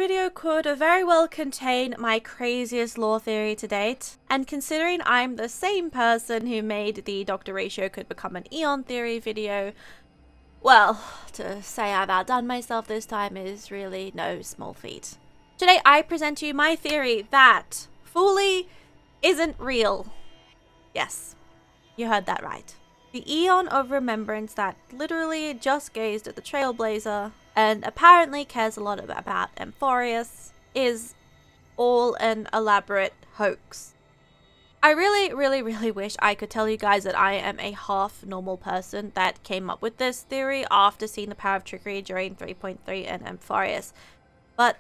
video could very well contain my craziest lore theory to date, and considering I'm the same person who made the Dr. Ratio could become an Aeon theory video, well, to say I've outdone myself this time is really no small feat. Today I present to you my theory that Fuli isn't real. Yes, you heard that right. The Aeon of Remembrance that literally just gazed at the Trailblazer and apparently cares a lot about Amphorius is all an elaborate hoax. I really wish I could tell you guys that I am a half normal person that came up with this theory after seeing the power of trickery during 3.3 and Amphorius, but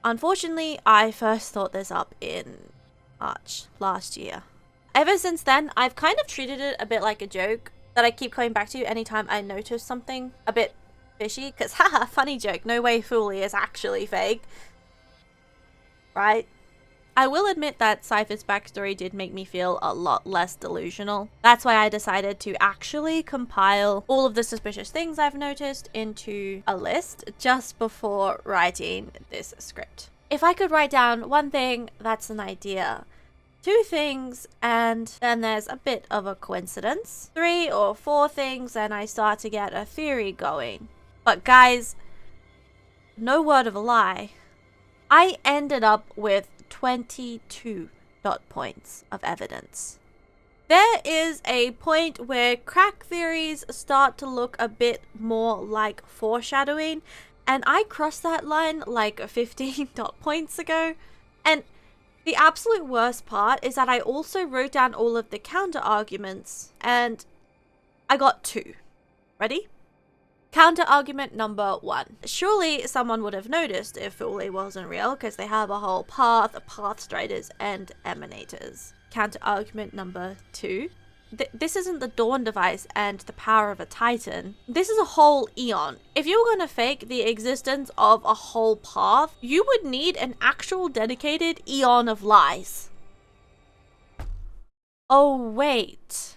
unfortunately I first thought this up in March last year. Ever since then, I've kind of treated it a bit like a joke that I keep coming back to anytime I notice something a bit fishy, because haha, funny joke, no way Fuli is actually fake. Right? I will admit that Cypher's backstory did make me feel a lot less delusional. That's why I decided to actually compile all of the suspicious things I've noticed into a list just before writing this script. If I could write down one thing, that's an idea. Two things, and then there's a bit of a coincidence. 3 or 4 things, and I start to get a theory going. But guys, no word of a lie, I ended up with 22 dot points of evidence. There is a point where crack theories start to look a bit more like foreshadowing, and I crossed that line like 15 dot points ago. And the absolute worst part is that I also wrote down all of the counter arguments, and I got 2. Ready? Counter argument number 1. Surely someone would have noticed if Fuli wasn't real, because they have a whole path of path striders and emanators. Counter argument number 2. This isn't the Dawn device and the power of a Titan. This is a whole Aeon. If you were going to fake the existence of a whole path, you would need an actual dedicated Aeon of lies. Oh wait.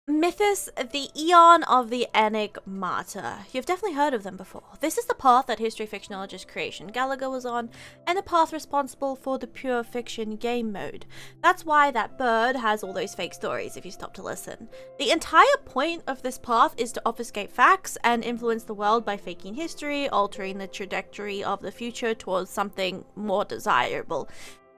Mythos, the Aeon of the Enigmata. You've definitely heard of them before. This is the path that history fictionologist Creation Gallagher was on, and the path responsible for the pure fiction game mode. That's why that bird has all those fake stories if you stop to listen. The entire point of this path is to obfuscate facts and influence the world by faking history, altering the trajectory of the future towards something more desirable.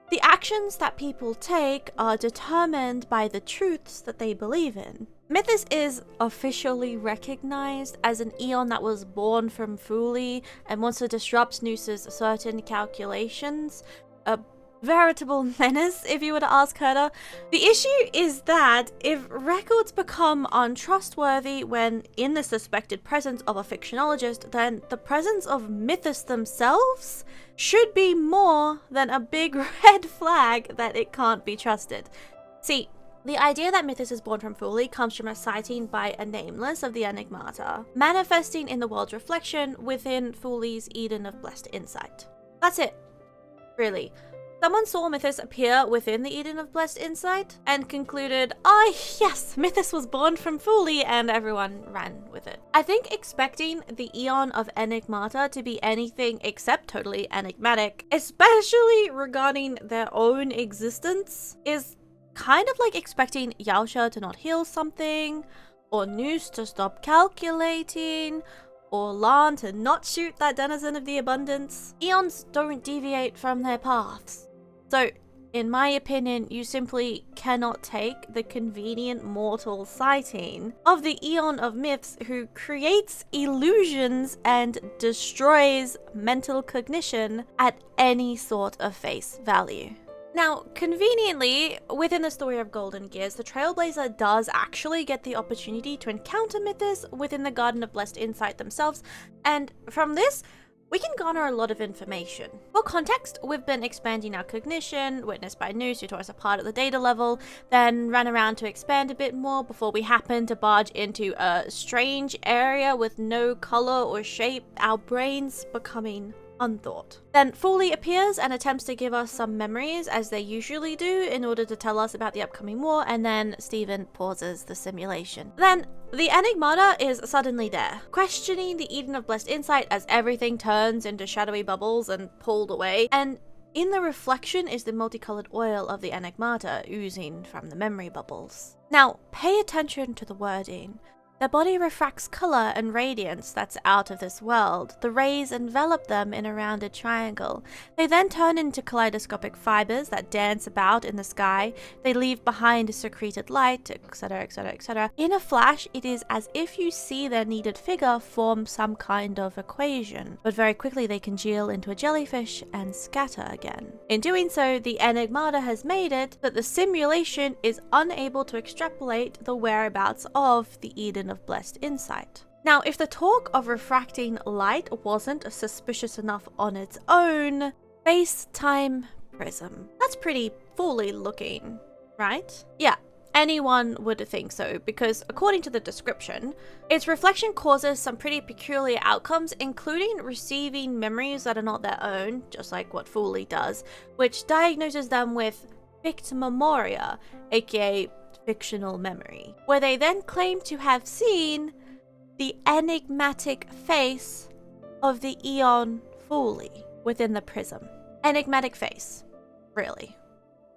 The actions that people take are determined by the truths that they believe in. Mythos is officially recognized as an Aeon that was born from Fuli and wants to disrupt Noose's certain calculations. A veritable menace, if you were to ask Herder. The issue is that if records become untrustworthy when in the suspected presence of a fictionologist, then the presence of Mythos themselves should be more than a big red flag that it can't be trusted. See, the idea that Mythos is born from Fuli comes from a sighting by a nameless of the Enigmata, manifesting in the world's reflection within Fuli's Eden of Blessed Insight. That's it. Really. Someone saw Mythos appear within the Eden of Blessed Insight and concluded, "Ah, yes, Mythos was born from Fuli," and everyone ran with it. I think expecting the Aeon of Enigmata to be anything except totally enigmatic, especially regarding their own existence, is kind of like expecting Yaosha to not heal something, or Noose to stop calculating, or Lan to not shoot that denizen of the abundance. Aeons don't deviate from their paths. So, in my opinion, you simply cannot take the convenient mortal sighting of the Aeon of Myths who creates illusions and destroys mental cognition at any sort of face value. Now, conveniently, within the story of Golden Gears, the Trailblazer does actually get the opportunity to encounter Mythos within the Garden of Blessed Insight themselves, and from this, we can garner a lot of information. For context, we've been expanding our cognition, witnessed by Noose who tore us apart at the data level, then ran around to expand a bit more before we happened to barge into a strange area with no color or shape, our brains becoming unthought. Then Fuli appears and attempts to give us some memories, as they usually do, in order to tell us about the upcoming war, and then Stephen pauses the simulation. Then the enigmata is suddenly there, questioning the Eden of Blessed Insight as everything turns into shadowy bubbles and pulled away, and in the reflection is the multicolored oil of the enigmata oozing from the memory bubbles. Now, pay attention to the wording. Their body refracts color and radiance that's out of this world. The rays envelop them in a rounded triangle. They then turn into kaleidoscopic fibers that dance about in the sky. They leave behind secreted light, etc, etc, etc. In a flash, it is as if you see their kneaded figure form some kind of equation, but very quickly they congeal into a jellyfish and scatter again. In doing so, the enigmata has made it that the simulation is unable to extrapolate the whereabouts of the Eden of Blessed Insight. Now, if the talk of refracting light wasn't suspicious enough on its own, space-time prism. That's pretty Fuli looking, right? Yeah, anyone would think so, because according to the description, its reflection causes some pretty peculiar outcomes, including receiving memories that are not their own, just like what Fuli does, which diagnoses them with ficta memoria, aka fictional memory, where they then claim to have seen the enigmatic face of the Aeon Fuli within the prism. Enigmatic face, really.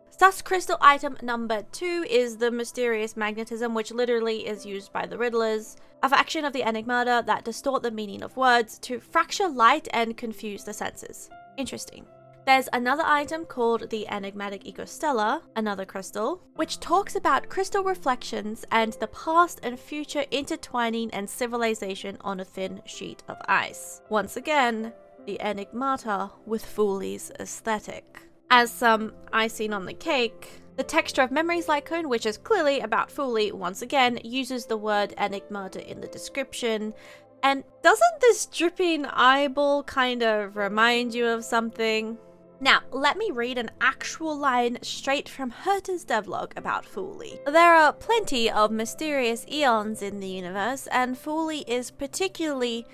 Sus crystal item number 2 is the mysterious magnetism, which literally is used by the Riddlers, a faction of the enigmata that distort the meaning of words to fracture light and confuse the senses. Interesting. There's another item called the enigmatic ecostella, another crystal, which talks about crystal reflections and the past and future intertwining and civilization on a thin sheet of ice. Once again, the enigmata with Fuli's aesthetic. As some icing on the cake, the texture of Memory's light cone, which is clearly about Fuli, once again uses the word enigmata in the description. And doesn't this dripping eyeball kind of remind you of something? Now, let me read an actual line straight from Herta's devlog about Fuli. There are plenty of mysterious eons in the universe, and Fuli is particularly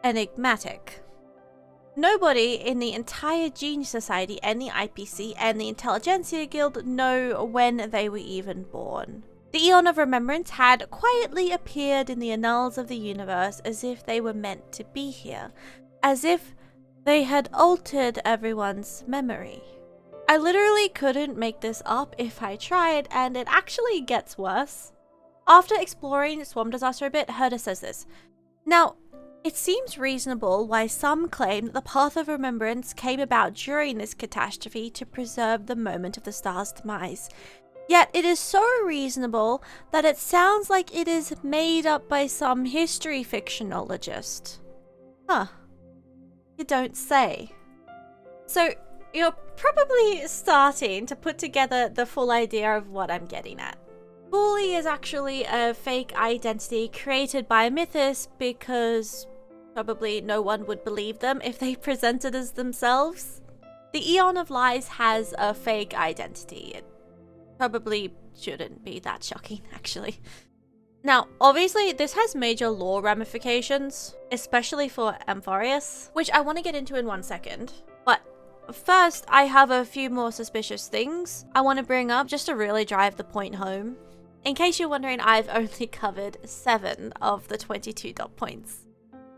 enigmatic. Nobody in the entire Genius Society and the IPC and the Intelligentsia Guild know when they were even born. The Eon of Remembrance had quietly appeared in the annals of the universe as if they were meant to be here, as if they had altered everyone's memory. I literally couldn't make this up if I tried, and it actually gets worse. After exploring Swarm Disaster a bit, Herta says this. Now, it seems reasonable why some claim that the Path of Remembrance came about during this catastrophe to preserve the moment of the star's demise. Yet it is so reasonable that it sounds like it is made up by some history fictionologist. Huh. You don't say. So you're probably starting to put together the full idea of what I'm getting at. Fuli is actually a fake identity created by Mythos because probably no one would believe them if they presented as themselves. The Eon of Lies has a fake identity. It probably shouldn't be that shocking, actually. Now, obviously, this has major lore ramifications, especially for Amphorius, which I want to get into in 1 second. But first, I have a few more suspicious things I want to bring up just to really drive the point home. In case you're wondering, I've only covered 7 of the 22 dot points.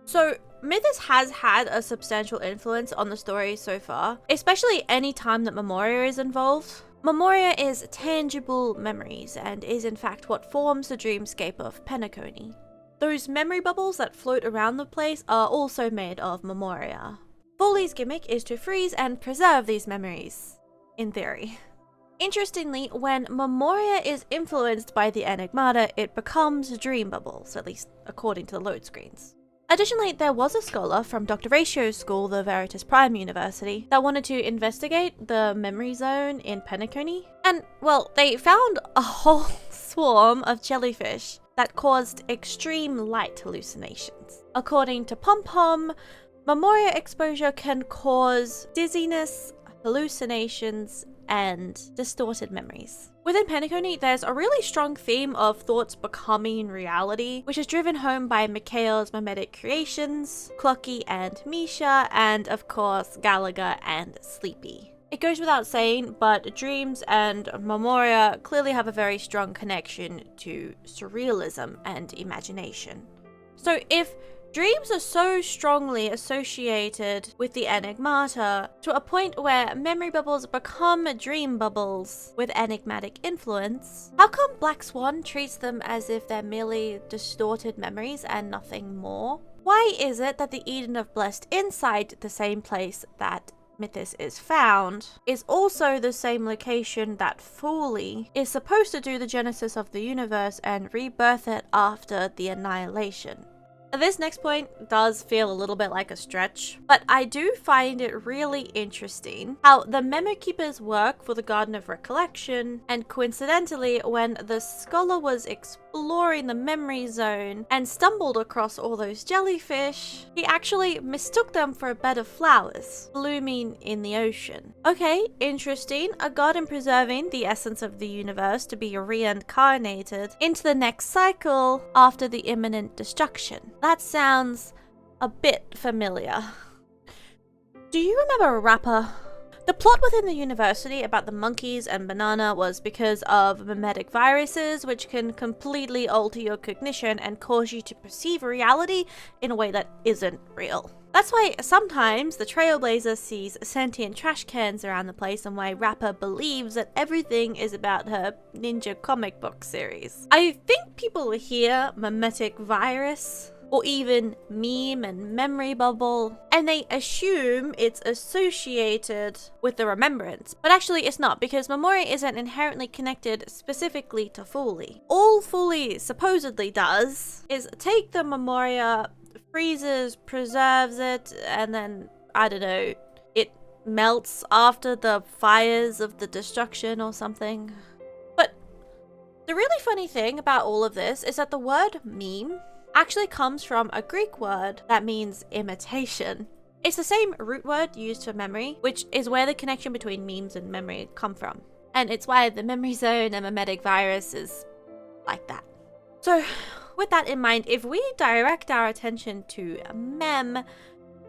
So, Mythos has had a substantial influence on the story so far, especially any time that Memoria is involved. Memoria is tangible memories and is in fact what forms the dreamscape of Penacony. Those memory bubbles that float around the place are also made of Memoria. Fuli's gimmick is to freeze and preserve these memories, in theory. Interestingly, when Memoria is influenced by the enigmata, it becomes dream bubbles, at least according to the load screens. Additionally, there was a scholar from Dr. Ratio's school, the Veritas Prime University, that wanted to investigate the memory zone in Penacony. And, well, they found a whole swarm of jellyfish that caused extreme light hallucinations. According to Pom Pom, Memoria exposure can cause dizziness, hallucinations, and distorted memories. Within Penacony, there's a really strong theme of thoughts becoming reality, which is driven home by Mikhail's mimetic creations, Clocky and Misha, and of course Gallagher and Sleepy. It goes without saying, but dreams and memoria clearly have a very strong connection to surrealism and imagination. So if dreams are so strongly associated with the enigmata to a point where memory bubbles become dream bubbles with enigmatic influence, how come Black Swan treats them as if they're merely distorted memories and nothing more? Why is it that the Eden of Blessed inside the same place that Mythos is found is also the same location that Fuli is supposed to do the genesis of the universe and rebirth it after the annihilation? This next point does feel a little bit like a stretch, but I do find it really interesting how the Memo Keepers work for the Garden of Recollection, and coincidentally, when the scholar was exploring the memory zone and stumbled across all those jellyfish, he actually mistook them for a bed of flowers blooming in the ocean. Okay, interesting. A garden preserving the essence of the universe to be reincarnated into the next cycle after the imminent destruction. That sounds a bit familiar. Do you remember Rapper? The plot within the university about the monkeys and banana was because of mimetic viruses, which can completely alter your cognition and cause you to perceive reality in a way that isn't real. That's why sometimes the Trailblazer sees sentient trash cans around the place, and why Rapper believes that everything is about her ninja comic book series. I think people hear mimetic virus or even meme and memory bubble, and they assume it's associated with the remembrance. But actually it's not, because memoria isn't inherently connected specifically to Fuli. All Fuli supposedly does is take the memoria, freezes, preserves it, and then, I don't know, it melts after the fires of the destruction or something. But the really funny thing about all of this is that the word meme actually comes from a Greek word that means imitation. It's the same root word used for memory, which is where the connection between memes and memory come from. And it's why the memory zone and mimetic virus is like that. So with that in mind, if we direct our attention to Mem,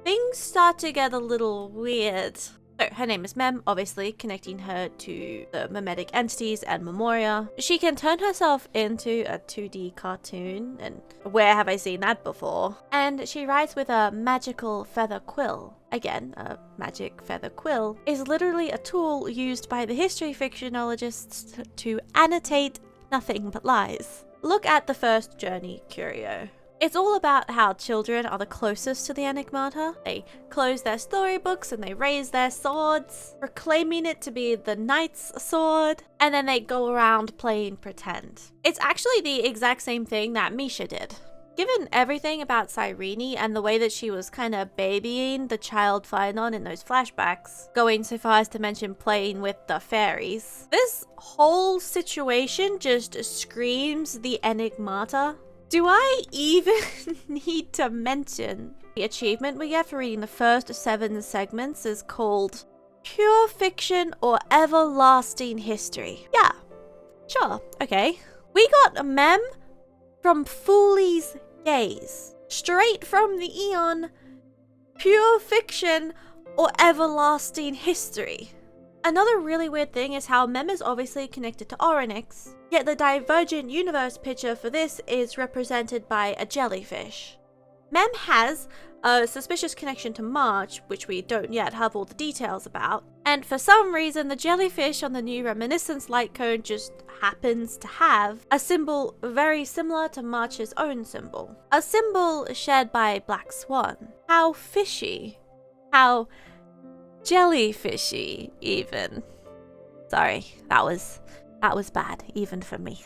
things start to get a little weird. So her name is Mem, obviously connecting her to the mimetic entities and memoria. She can turn herself into a 2D cartoon, and where have I seen that before? And she writes with a magical feather quill. Again, a magic feather quill is literally a tool used by the history fictionologists to annotate nothing but lies. Look at the first journey curio. It's all about how children are the closest to the enigmata. They close their storybooks and they raise their swords, proclaiming it to be the knight's sword, and then they go around playing pretend. It's actually the exact same thing that Misha did. Given everything about Cyrene and the way that she was kind of babying the child Phynon in those flashbacks, going so far as to mention playing with the fairies, this whole situation just screams the enigmata. Do I even need to mention the achievement we get for reading the first 7 segments is called Pure Fiction or Everlasting History? Yeah, sure, okay. We got a mem from Fuli's gaze, straight from the Aeon, Pure Fiction or Everlasting History. Another really weird thing is how Mem is obviously connected to Orynyx, yet the divergent universe picture for this is represented by a jellyfish. Mem has a suspicious connection to March, which we don't yet have all the details about, and for some reason the jellyfish on the new reminiscence light cone just happens to have a symbol very similar to March's own symbol. A symbol shared by Black Swan. How fishy. How jellyfishy, even. Sorry, that was bad, even for me.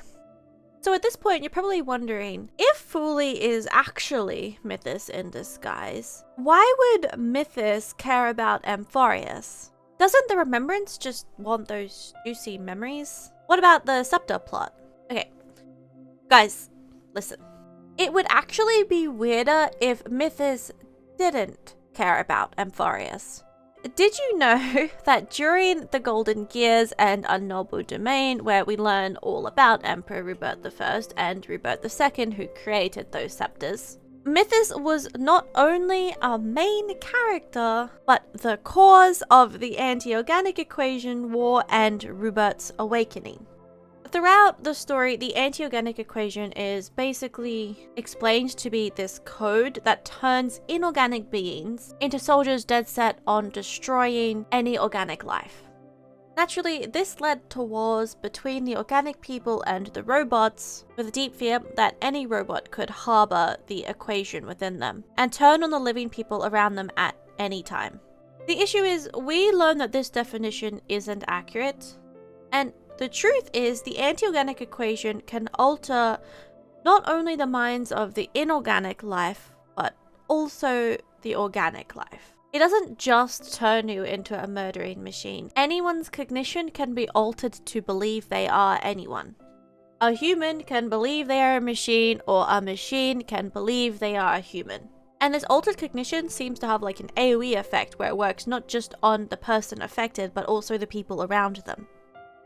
So at this point, you're probably wondering, if Fuli is actually Mythos in disguise, why would Mythos care about Amphorius? Doesn't the Remembrance just want those juicy memories? What about the Scepter plot? Okay, guys, listen. It would actually be weirder if Mythos didn't care about Amphorius. Did you know that during the Golden Years and Unknowable Domain, where we learn all about Emperor Rupert I and Rupert II, who created those scepters, Mithras was not only a main character, but the cause of the anti-organic equation war and Rupert's awakening. Throughout the story, the anti-organic equation is basically explained to be this code that turns inorganic beings into soldiers dead set on destroying any organic life. Naturally, this led to wars between the organic people and the robots, with a deep fear that any robot could harbor the equation within them and turn on the living people around them at any time. The issue is, we learn that this definition isn't accurate, and the truth is, the anti-organic equation can alter not only the minds of the inorganic life, but also the organic life. It doesn't just turn you into a murdering machine. Anyone's cognition can be altered to believe they are anyone. A human can believe they are a machine, or a machine can believe they are a human. And this altered cognition seems to have like an AoE effect, where it works not just on the person affected, but also the people around them.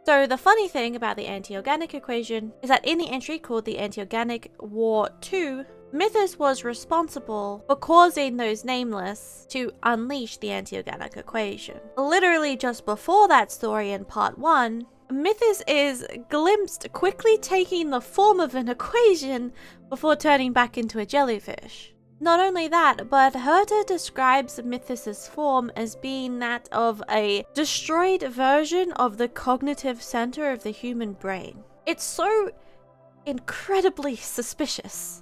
So the funny thing about the anti-organic equation is that in the entry called the Anti-Organic War 2, Mithras was responsible for causing those nameless to unleash the anti-organic equation. Literally just before that story in part 1, Mithras is glimpsed quickly taking the form of an equation before turning back into a jellyfish. Not only that, but Herta describes Mithras' form as being that of a destroyed version of the cognitive center of the human brain. It's so incredibly suspicious.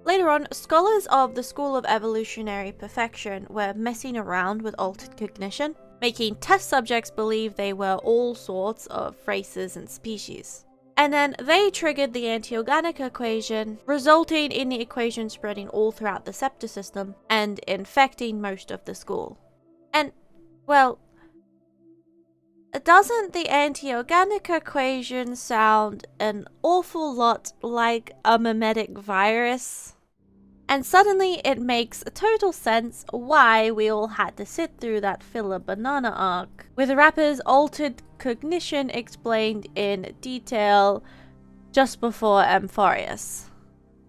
Later on, scholars of the School of Evolutionary Perfection were messing around with altered cognition, making test subjects believe they were all sorts of races and species. And then they triggered the anti-organic equation, resulting in the equation spreading all throughout the scepter system and infecting most of the school. And, well, doesn't the anti-organic equation sound an awful lot like a mimetic virus? And suddenly it makes total sense why we all had to sit through that filler banana arc, with Rapper's altered cognition explained in detail just before Amphorius.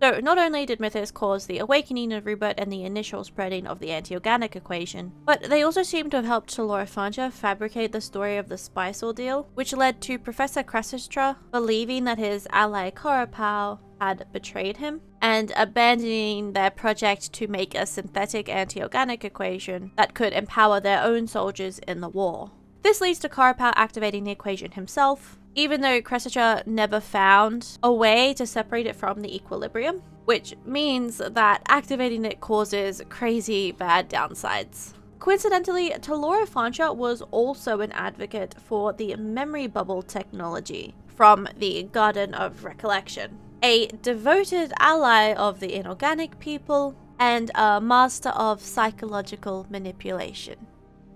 So not only did Mithras cause the awakening of Rupert and the initial spreading of the anti-organic equation, but they also seem to have helped Teloraphantia fabricate the story of the Spice Ordeal, which led to Professor Crassistra believing that his ally Korapau had betrayed him, and abandoning their project to make a synthetic anti-organic equation that could empower their own soldiers in the war. This leads to Korapau activating the equation himself, even though Crassistra never found a way to separate it from the equilibrium, which means that activating it causes crazy bad downsides. Coincidentally, Teloraphantia was also an advocate for the memory bubble technology from the Garden of Recollection, a devoted ally of the inorganic people, and a master of psychological manipulation.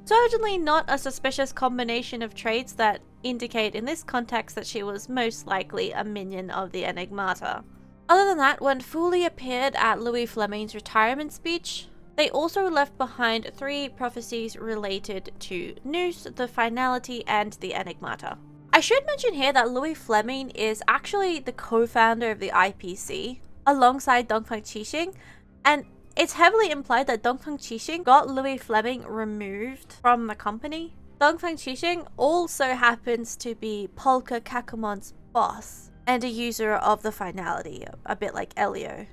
Certainly not a suspicious combination of traits that indicate in this context that she was most likely a minion of the Enigmata. Other than that, when Fuli appeared at Louis Fleming's retirement speech, they also left behind 3 prophecies related to Nous, the Finality, and the Enigmata. I should mention here that Louis Fleming is actually the co-founder of the IPC, alongside Dongfang Qixing, and it's heavily implied that Dongfang Qixing got Louis Fleming removed from the company. Dongfang Qixing also happens to be Polka Kakumon's boss, and a user of the Finality, a bit like Elio.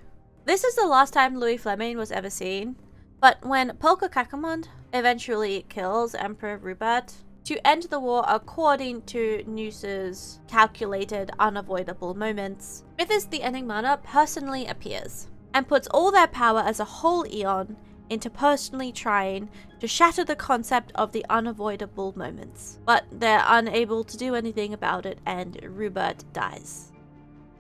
This is the last time Louis Fleming was ever seen, but when Polka Kakumon eventually kills Emperor Rupert, to end the war according to Nous's calculated unavoidable moments, Mithras the Enigmata personally appears, and puts all their power as a whole Aeon into personally trying to shatter the concept of the unavoidable moments. But they're unable to do anything about it, and Rupert dies.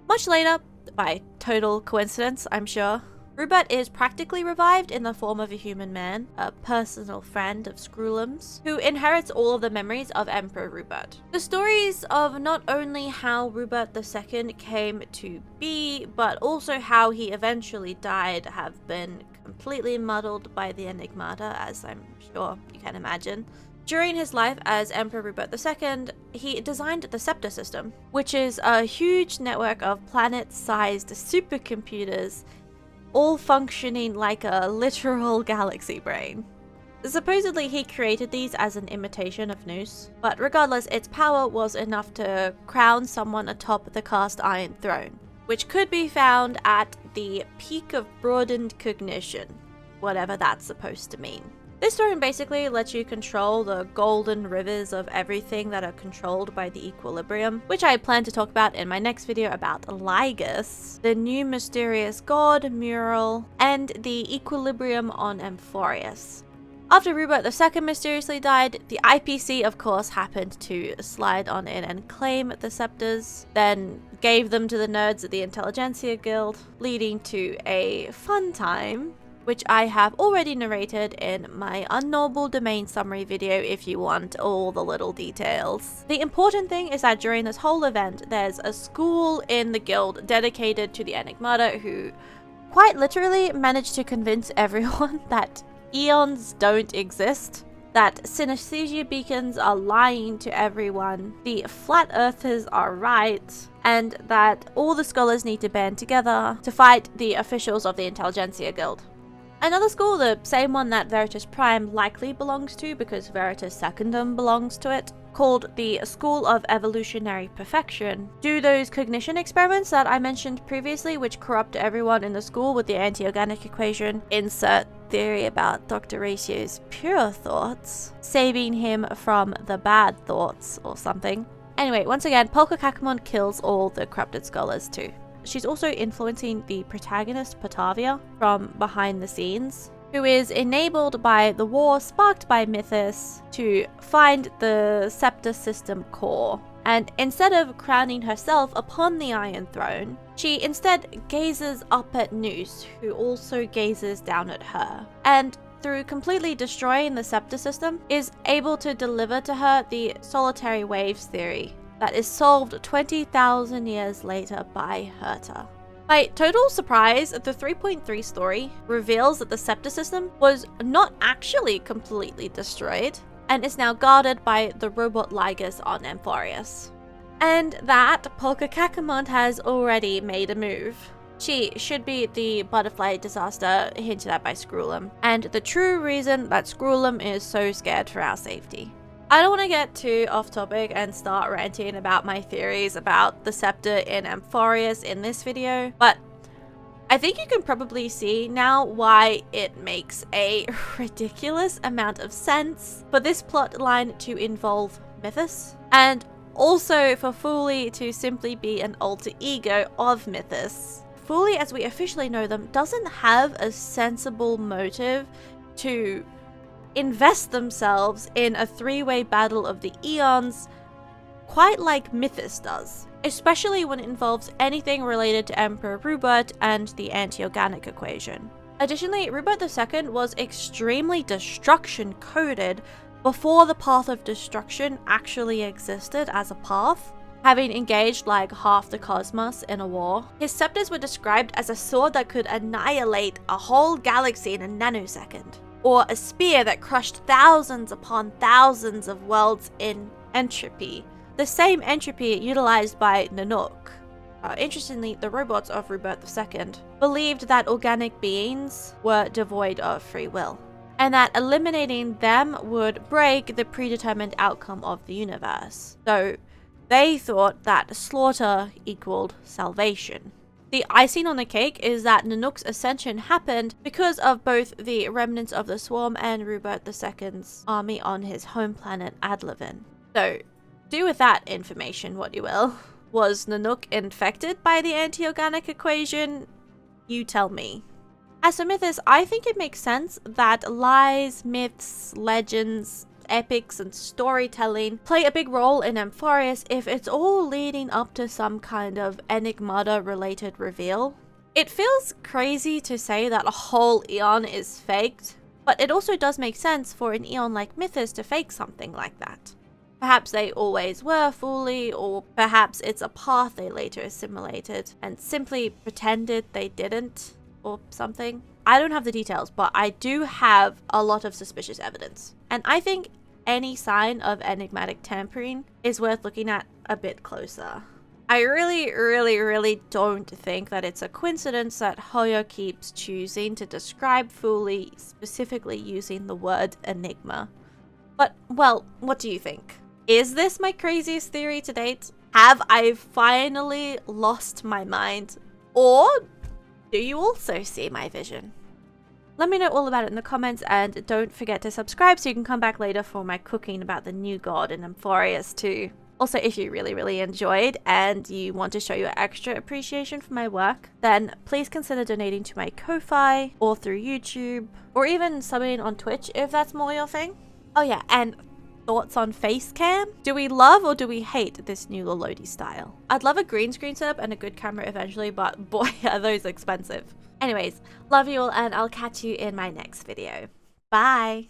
Much later, by total coincidence I'm sure, Rupert is practically revived in the form of a human man, a personal friend of Screwlam's, who inherits all of the memories of Emperor Rupert. The stories of not only how Rupert II came to be, but also how he eventually died have been completely muddled by the enigmata, as I'm sure you can imagine. During his life as Emperor Rupert II, he designed the Scepter system, which is a huge network of planet-sized supercomputers, all functioning like a literal galaxy brain. Supposedly he created these as an imitation of Nous, but regardless, its power was enough to crown someone atop the cast iron throne, which could be found at the peak of broadened cognition, whatever that's supposed to mean. This throne basically lets you control the golden rivers of everything that are controlled by the equilibrium, which I plan to talk about in my next video about Ligus, the new mysterious god mural, and the equilibrium on Amphorius. After Rupert II mysteriously died, the IPC of course happened to slide on in and claim the scepters, then gave them to the nerds at the Intelligentsia Guild, leading to a fun time, which I have already narrated in my Unknowable Domain summary video if you want all the little details. The important thing is that during this whole event, there's a school in the guild dedicated to the Enigmata who quite literally managed to convince everyone that eons don't exist, that synesthesia beacons are lying to everyone, the flat earthers are right, and that all the scholars need to band together to fight the officials of the Intelligentsia Guild. Another school, the same one that Veritas Prime likely belongs to because Veritas Secundum belongs to it, called the School of Evolutionary Perfection, do those cognition experiments that I mentioned previously, which corrupt everyone in the school with the anti-organic equation. Insert theory about Dr. Ratio's pure thoughts, saving him from the bad thoughts or something. Anyway, once again, Polka Kakamon kills all the corrupted scholars too. She's also influencing the protagonist, Patavia, from behind the scenes, who is enabled by the war sparked by Mythos to find the Scepter System core. And instead of crowning herself upon the Iron Throne, she instead gazes up at Nous, who also gazes down at her. And through completely destroying the Scepter System, is able to deliver to her the solitary waves theory that is solved 20,000 years later by Herta. My total surprise, the 3.3 story reveals that the Scepter System was not actually completely destroyed and is now guarded by the robot Ligus on Amphorius. And that Polka Kakamon has already made a move. She should be the butterfly disaster hinted at by Screwlum, and the true reason that Screwlum is so scared for our safety. I don't want to get too off topic and start ranting about my theories about the scepter in Amphorius in this video, but I think you can probably see now why it makes a ridiculous amount of sense for this plot line to involve Mythos, and also for Fuli to simply be an alter ego of Mythos. Fuli, as we officially know them, doesn't have a sensible motive to invest themselves in a three-way battle of the eons quite like Mythos does, especially when it involves anything related to Emperor Rupert and the anti-organic equation. Additionally, Rupert II was extremely destruction coded before the path of destruction actually existed as a path, having engaged like half the cosmos in a war. His scepters were described as a sword that could annihilate a whole galaxy in a nanosecond, or a spear that crushed thousands upon thousands of worlds in entropy, the same entropy utilized by Nanook. Interestingly, the robots of Rupert II believed that organic beings were devoid of free will, and that eliminating them would break the predetermined outcome of the universe. So they thought that slaughter equaled salvation. The icing on the cake is that Nanook's ascension happened because of both the remnants of the Swarm and Rupert II's army on his home planet Adlevin. So, do with that information what you will. Was Nanook infected by the anti-organic equation? You tell me. As for Mythos, I think it makes sense that lies, myths, legends, epics, and storytelling play a big role in Amphorius if it's all leading up to some kind of enigmata related reveal. It feels crazy to say that a whole eon is faked, but it also does make sense for an eon like Mythos to fake something like that. Perhaps they always were Fuli, or perhaps it's a path they later assimilated and simply pretended they didn't, or something. I don't have the details, but I do have a lot of suspicious evidence. And I think any sign of enigmatic tampering is worth looking at a bit closer. I really don't think that it's a coincidence that Hoyo keeps choosing to describe Fuli specifically using the word enigma. But, well, what do you think? Is this my craziest theory to date? Have I finally lost my mind? Or do you also see my vision? Let me know all about it in the comments, and don't forget to subscribe so you can come back later for my cooking about the new god in Amphorius too. Also, if you really enjoyed and you want to show your extra appreciation for my work, then please consider donating to my Ko-Fi or through YouTube, or even subbing on Twitch if that's more your thing. Oh yeah, and thoughts on face cam? Do we love or do we hate this new Lolodi style? I'd love a green screen setup and a good camera eventually, but boy are those expensive. Anyways, love you all, and I'll catch you in my next video. Bye!